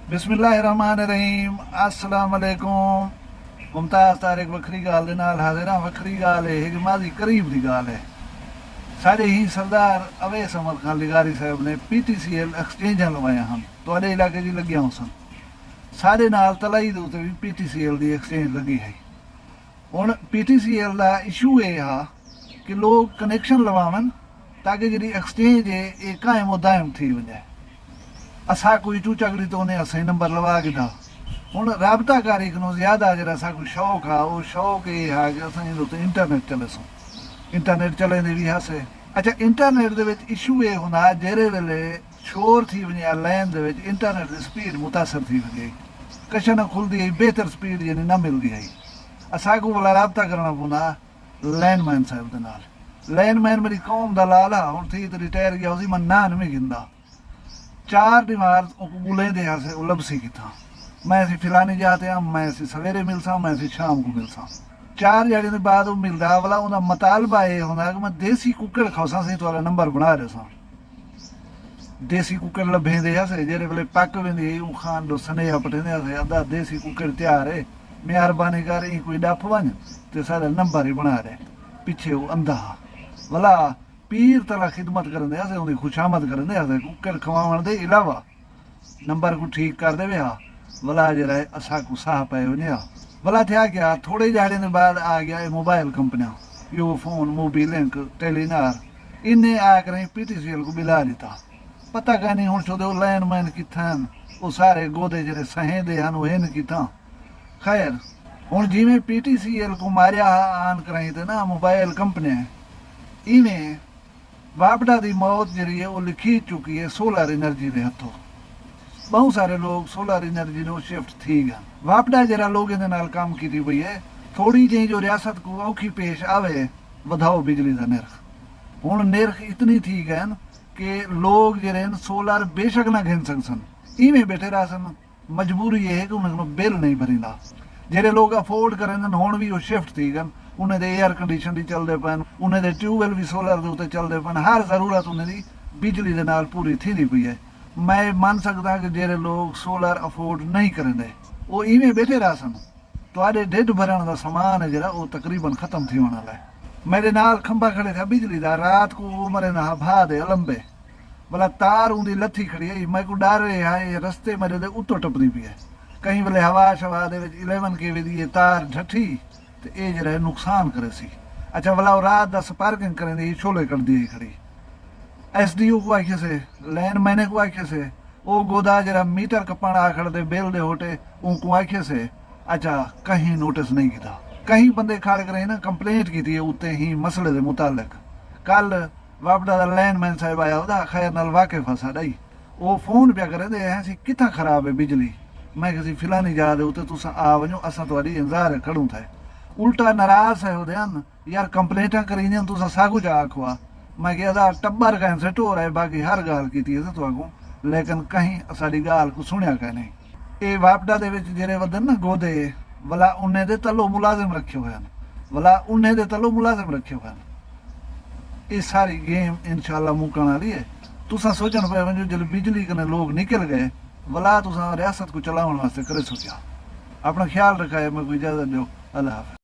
बिस्मिल्लाहिर्रहमानिर्रहीम अस्सलाम वालेकुम। मुमताज़ तारिक वखरी गाल दे नाल हाज़िर हां। वखरी गाल है कि मादी करीब दी गाल है। साढ़े ही सरदार अवैस अहमद खान लिगारी साहब ने PTCL एक्सचेंजां लवाया हैं तुहाडे इलाके च लगियां सन। साढ़े नाल तलाई दे उत्ते भी PTCL दी एक्सचेंज लगी है। हुण PTCL दा इशू ये हा कि लोग कनैक्शन लवावन ताकि जी एक्सचेंज है ये कायम दायम थी वञे। असा कोई चू चगड़ी तो उन्हें असं नंबर लवा के था। हुण राबताकारी को ज़्यादा जरा असांजो शौक़ है वो शौक़ ये है कि असांजे उत्ते इंटरनेट चले सो। इंटरनेट चलेंदे भी हासे। अच्छा इंटरनेट दे विच इशू ये हुंदा जेरे वेले शोर थी वञे या लैन दे विच इंटरनेट दी स्पीड मुतासर थी वञे, कश न खुलदी है, बेहतर स्पीड यानी न मिलदी है। असांखे भला राबता करना पवंदा लैंडमैन साहिब दे नाल। लैंडमैन मेरी कौम दा लाला हुण थी ते रिटायर गया उसी मन 99 गिंदा। 4 दीवार बुलेंदे हासे उलबसी किथा मैं सी फिलानी जाते हैं, मैं सी सवेरे मिलसा, मैं सी शाम को मिलसा। 4 जड़े के बाद वो मिलता वाला उनका मुतालबा ये होंदा कि मैं देसी कुकड़ खासा सी तो नंबर बना रहे सा। देसी कुकड़ लभेंदे हासे जेरे वेले पक वेंदी ऊ खान दो सनेहा पटेंदे हासे अदा देसी कुकड़ तैयार है, मेहरबानी कर ई कोई डफ वन ते सारा नंबर ही बना रहे। पीछे वो अंधा वाला पीर तला खिदमत करते हैं उनकी खुशामद करते हैं कुकर खवाण के अलावा नंबर को ठीक कर दे भला जरा असा को साह पे वने भला थे क्या थोड़े जाड़े के बाद आ गया ये मोबाइल कंपनियां यो फोन मोबी लिंक टेलीनार इन्हें आकर PTCL को बिला दिता। पता का नहीं हूँ छोड़े लैंडमैन कितना वो सारे गोदे जरे सहेंदे हैं वो हैं कितना। खैर हूँ जिमें PTCL को मारिया आन कराई थे ना मोबाइल कंपनियां इवें वापडा की मौत जी है वो लिखी चुकी है सोलर एनर्जी के हथों। बहुत सारे लोग सोलर एनर्जी ने शिफ्ट थी गए। वापडा जरा लोग इन काम की पई है थोड़ी जी जो रियासत को औखी पेश आवे वधाओ बिजली का निर्ख। हुण निर्ख इतनी थी गए कि लोग जरे सोलर बेशक ना घिन सकन इवें बैठे रह सन। मजबूरी ये है कि उन्हें बिल नहीं भरींदा। जेरे लोग अफोर्ड करें हुण भी वो शिफ्ट थी गए। उन्हें एयर कंडीशन भी चलते पैन, उन्हें ट्यूबवैल भी सोलर के उत्ते चलते पैन, हर जरूरत उन्हें बिजली के नाल पूरी थी पई है। मैं मान सकता कि जेरे लोग सोलर अफोर्ड नहीं करेंदे वो इवें बैठे रह सन तुहाडे ढिड भरण का समान है जरा वो तकरीबन खत्म थी होने वाला है। मेरे नाल खंबा खड़े था बिजली का रात को मरे ना भा दे लंबे भला तार उंदी लथी खड़ी है। मैं को डर रहा है रस्ते मेरे दे उत्तो टपदी पई है। कहीं वेले हवा शवा दे 11 kV दी तार ढठी तो ये जरा नुकसान करे सी। अच्छा भला रात 10 पार्किंग करें दी छोले कर दी खड़ी। SDO को आखे से लैंडमैन को आखे से वो गोदा जरा मीटर कपण आ खड़ दे बेल दे होटे उनको आखे से। अच्छा कहीं नोटिस नहीं किया, कहीं बंदे खड़ कर ना कंप्लेंट की थी उत्ते ही मसले के मुतालिक। कल वापडा का लैंडमैन साहब आया उदा खैर नाल वाकिफ सा डई वो फोन पिया करें ऐसी कितना खराब है बिजली। मैं किसी फिलानी जा दे उत्ते तुसा आ वञो असां तुहाडी इंतजार खड़ूं था। उल्टा नाराज है उदयन यार कंप्लेंटा करी तुसा सागु जा आखवा। मैं कहता टब्बर कहीं से टोर है बाकी हर गाल की तो आगू लेकिन कहीं साड़ी गाल को सुनिया कह नहीं। ये वापडा दे विच जेरे वदन ना गोदे भला उन्हें दे तलो मुलाजिम रखे हुए हैं, भला उन्हें दे तलो मुलाजिम रखे हुए हैं। ये सारी गेम इंशाल्लाह मुकण वाली है। तुसा सोचन पे वञो जल बिजली कने लोग निकल गए भला तुसा रियासत को चलाउण वास्ते करे सोचा। अपना ख्याल रखा है। मैं कोई इजाजत दो। अल्लाह हाफ़िज़।